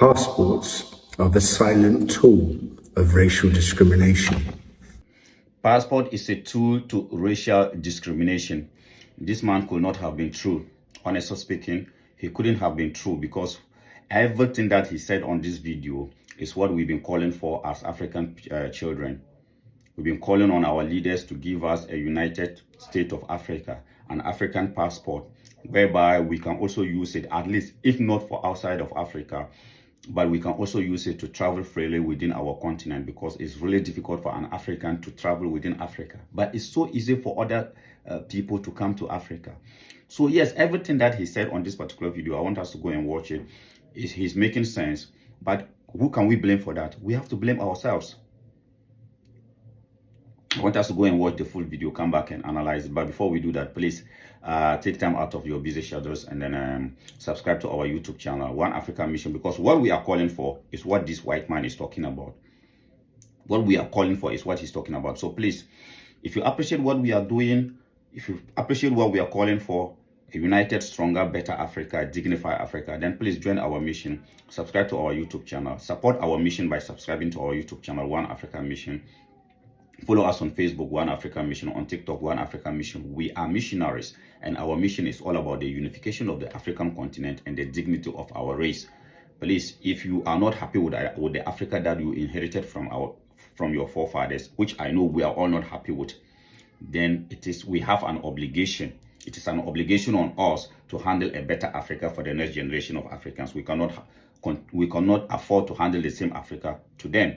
Passports are the silent tool of racial discrimination. Passport is a tool to racial discrimination. This man could not have been true. Honestly speaking, he couldn't have been true, because everything that he said on this video is what we've been calling for as African children. We've been calling on our leaders to give us a United States of Africa, an African passport, whereby we can also use it, at least if not for outside of Africa, but we can also use it to travel freely within our continent, because it's really difficult for an African to travel within Africa. But it's so easy for other people to come to Africa. So yes, everything that he said on this particular video, I want us to go and watch it. He's making sense. But who can we blame for that? We have to blame ourselves. I want us to go and watch the full video, come back and analyze it. But before we do that, please take time out of your busy schedules and then subscribe to our YouTube channel, One African Mission, because what we are calling for is what this white man is talking about. What we are calling for is what he's talking about. So please, if you appreciate what we are doing, if you appreciate what we are calling for, a united, stronger, better Africa, a dignified Africa, then please join our mission. Subscribe to our YouTube channel. Support our mission by subscribing to our YouTube channel, One African Mission. Follow us on Facebook, One African Mission, on TikTok, One African Mission. We are missionaries, and our mission is all about the unification of the African continent and the dignity of our race. Please, if you are not happy with the Africa that you inherited from your forefathers, which I know we are all not happy with, then we have an obligation. It is an obligation on us to handle a better Africa for the next generation of Africans. We cannot afford to handle the same Africa to them.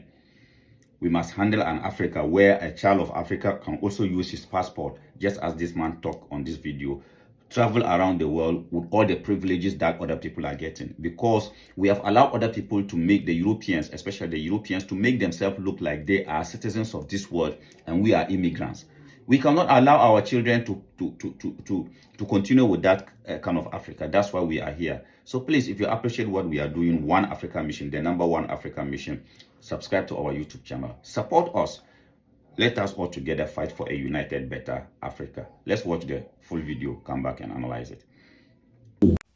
We must handle an Africa where a child of Africa can also use his passport, just as this man talked on this video, travel around the world with all the privileges that other people are getting, because we have allowed other people to make the Europeans, especially the Europeans, to make themselves look like they are citizens of this world and we are immigrants. We cannot allow our children to continue with that kind of Africa. That's why we are here. So please, if you appreciate what we are doing, One African Mission, the #1 African Mission, subscribe to our YouTube channel. Support us. Let us all together fight for a united, better Africa. Let's watch the full video, come back and analyze it.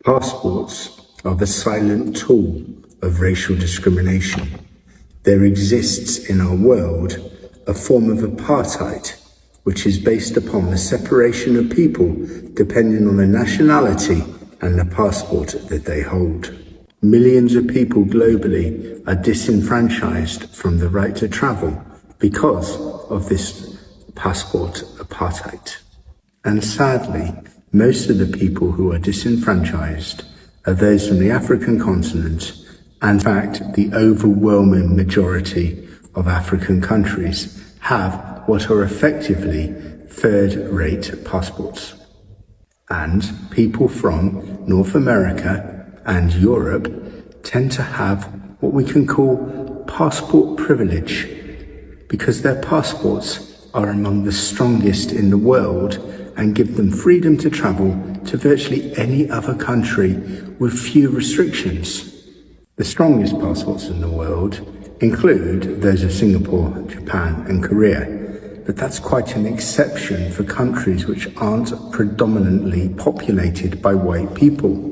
Passports are the silent tool of racial discrimination. There exists in our world a form of apartheid, which is based upon the separation of people depending on the nationality and the passport that they hold. Millions of people globally are disenfranchised from the right to travel because of this passport apartheid. And sadly, most of the people who are disenfranchised are those from the African continent, and in fact, the overwhelming majority of African countries have what are effectively third-rate passports. And people from North America and Europe tend to have what we can call passport privilege, because their passports are among the strongest in the world and give them freedom to travel to virtually any other country with few restrictions. The strongest passports in the world include those of Singapore, Japan and Korea. But that's quite an exception for countries which aren't predominantly populated by white people.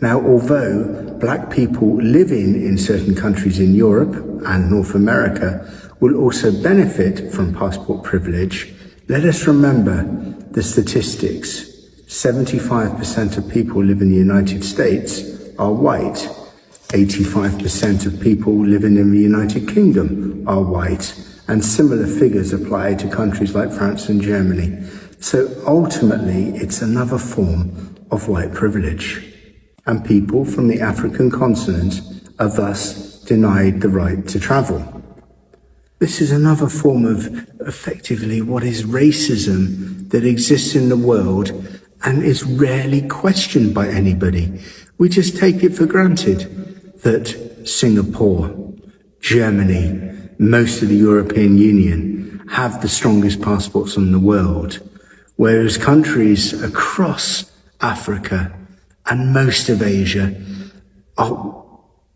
Now, although black people living in certain countries in Europe and North America will also benefit from passport privilege, let us remember the statistics. 75% of people live in the United States are white. 85% of people living in the United Kingdom are white. And similar figures apply to countries like France and Germany. So ultimately, it's another form of white privilege. And people from the African continent are thus denied the right to travel. This is another form of effectively what is racism that exists in the world and is rarely questioned by anybody. We just take it for granted that Singapore, Germany, most of the European Union have the strongest passports in the world, whereas countries across Africa and most of Asia are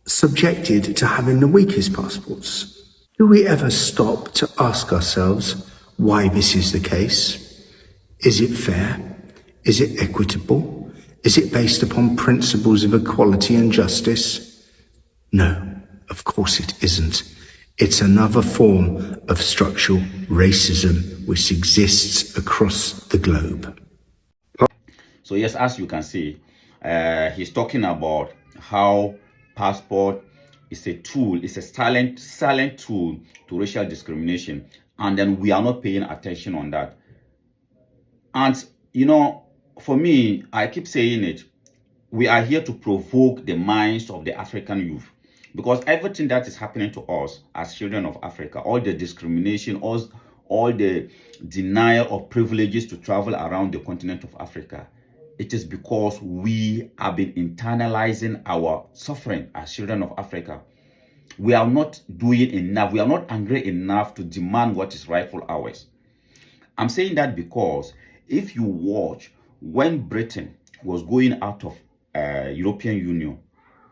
subjected to having the weakest passports. Do we ever stop to ask ourselves why this is the case? Is it fair? Is it equitable? Is it based upon principles of equality and justice? No, of course it isn't. It's another form of structural racism which exists across the globe. So yes, as you can see, he's talking about how passport is a tool, it's a silent tool to racial discrimination, and then we are not paying attention on that. And you know, for me, I keep saying it, we are here to provoke the minds of the African youth, because everything that is happening to us as children of Africa, all the discrimination, all the denial of privileges to travel around the continent of Africa, it is because we have been internalizing our suffering as children of Africa. We are not doing enough. We are not angry enough to demand what is rightful ours. I'm saying that because if you watch when Britain was going out of European Union,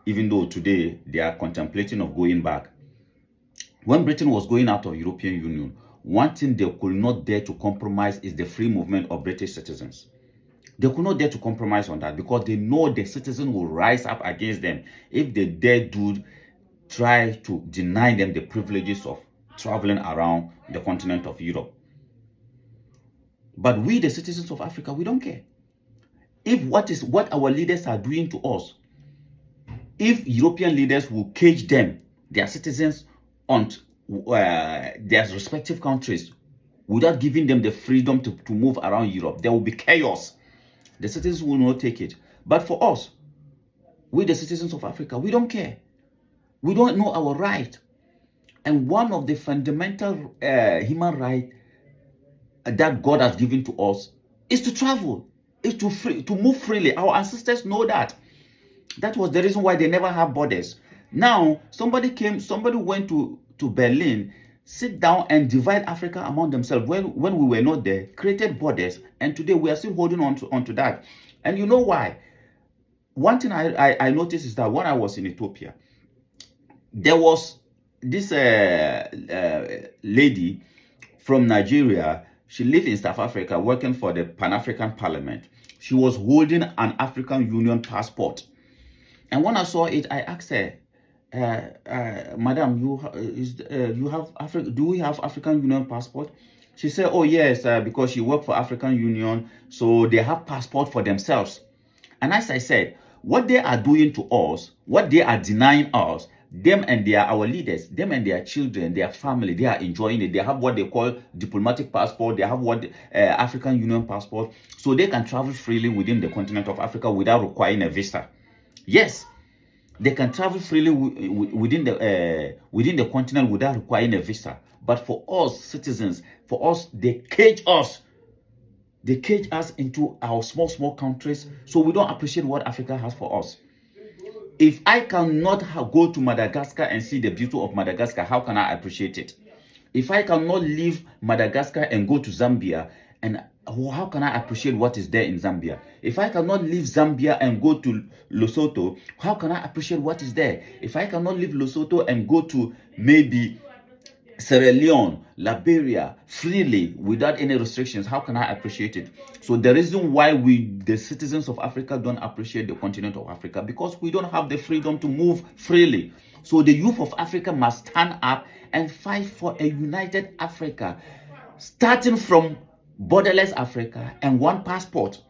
even though today they are contemplating of going back, when Britain was going out of European Union, one thing they could not dare to compromise is the free movement of British citizens. They could not dare to compromise on that because they know the citizens will rise up against them if they dare to try to deny them the privileges of traveling around the continent of Europe. But we, the citizens of Africa, we don't care. If what our leaders are doing to us, if European leaders will cage them, their citizens, on their respective countries without giving them the freedom to move around Europe, there will be chaos. The citizens will not take it. But for us, we the citizens of Africa, we don't care. We don't know our right. And one of the fundamental human rights that God has given to us is to travel, is to move freely. Our ancestors know that. That was the reason why they never have borders. Now, somebody went to Berlin, sit down and divide Africa among themselves when we were not there, created borders, and today we are still holding on to that. And you know why? One thing I noticed is that when I was in Ethiopia, there was this lady from Nigeria. She lived in South Africa working for the Pan-African Parliament. She was holding an African Union passport. And when I saw it, I asked her, Madam, do we have African Union passport? She said, oh yes, because she worked for African Union, so they have passport for themselves. And as I said, what they are doing to us, what they are denying us, them and our leaders, them and their children, their family, they are enjoying it. They have what they call diplomatic passport. They have what African Union passport, so they can travel freely within the continent of Africa without requiring a visa. Yes, they can travel freely within the continent without requiring a visa. But for us citizens, for us, they cage us. They cage us into our small countries, so we don't appreciate what Africa has for us. If I cannot go to Madagascar and see the beauty of Madagascar, how can I appreciate it? If I cannot leave Madagascar and go to Zambia, and how can I appreciate what is there in Zambia? If I cannot leave Zambia and go to Lesotho, how can I appreciate what is there? If I cannot leave Lesotho and go to maybe Sierra Leone, Liberia, freely, without any restrictions, how can I appreciate it? So the reason why the citizens of Africa, don't appreciate the continent of Africa, because we don't have the freedom to move freely. So the youth of Africa must stand up and fight for a united Africa, starting from borderless Africa and one passport.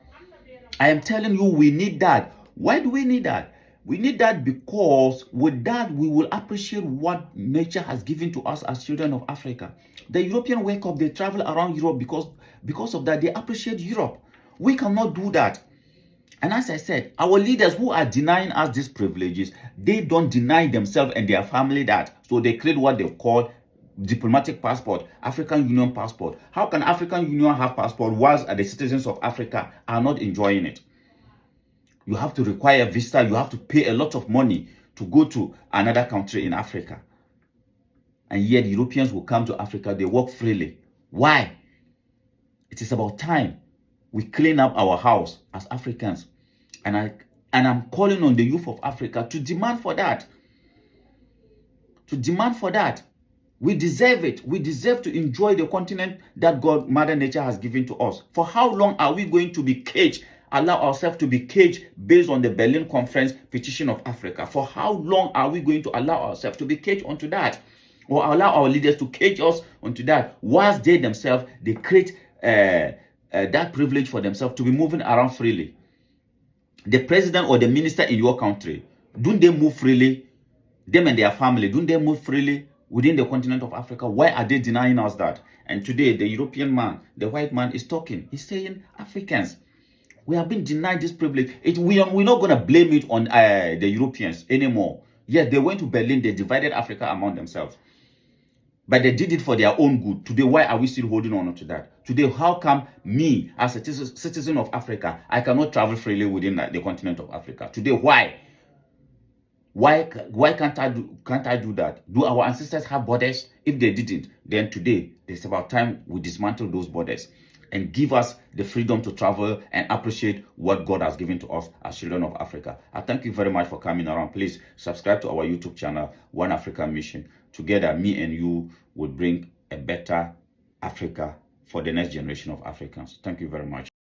I am telling you, we need that. Why do we need that? We need that because with that, we will appreciate what nature has given to us as children of Africa. The European wake up, they travel around Europe because of that, they appreciate Europe. We cannot do that. And as I said, our leaders who are denying us these privileges, they don't deny themselves and their family that. So they create what they call diplomatic passport, African Union passport. How can African Union have passport whilst the citizens of Africa are not enjoying it? You have to require a visa. You have to pay a lot of money to go to another country in Africa. And yet Europeans will come to Africa. They work freely. Why? It is about time we clean up our house as Africans. And I'm calling on the youth of Africa to demand for that. To demand for that. We deserve it. We deserve to enjoy the continent that God, Mother Nature, has given to us. For how long are we going to be caged allow ourselves to be caged based on the Berlin Conference petition of Africa? For how long are we going to allow ourselves to be caged onto that? Or allow our leaders to cage us onto that, whilst they themselves, they create that privilege for themselves to be moving around freely? The president or the minister in your country, don't they move freely? Them and their family, don't they move freely within the continent of Africa? Why are they denying us that? And today, the European man, the white man, is talking. He's saying, Africans, we have been denied this privilege. We're not going to blame it on the Europeans anymore. Yes, they went to Berlin, they divided Africa among themselves. But they did it for their own good. Today, why are we still holding on to that? Today, how come me, as a citizen of Africa, I cannot travel freely within the continent of Africa? Today, why? Why can't I do that? Do our ancestors have borders? If they didn't, then today, it's about time we dismantle those borders and give us the freedom to travel and appreciate what God has given to us as children of Africa. I thank you very much for coming around. Please subscribe to our YouTube channel, One African Mission. Together, me and you will bring a better Africa for the next generation of Africans. Thank you very much.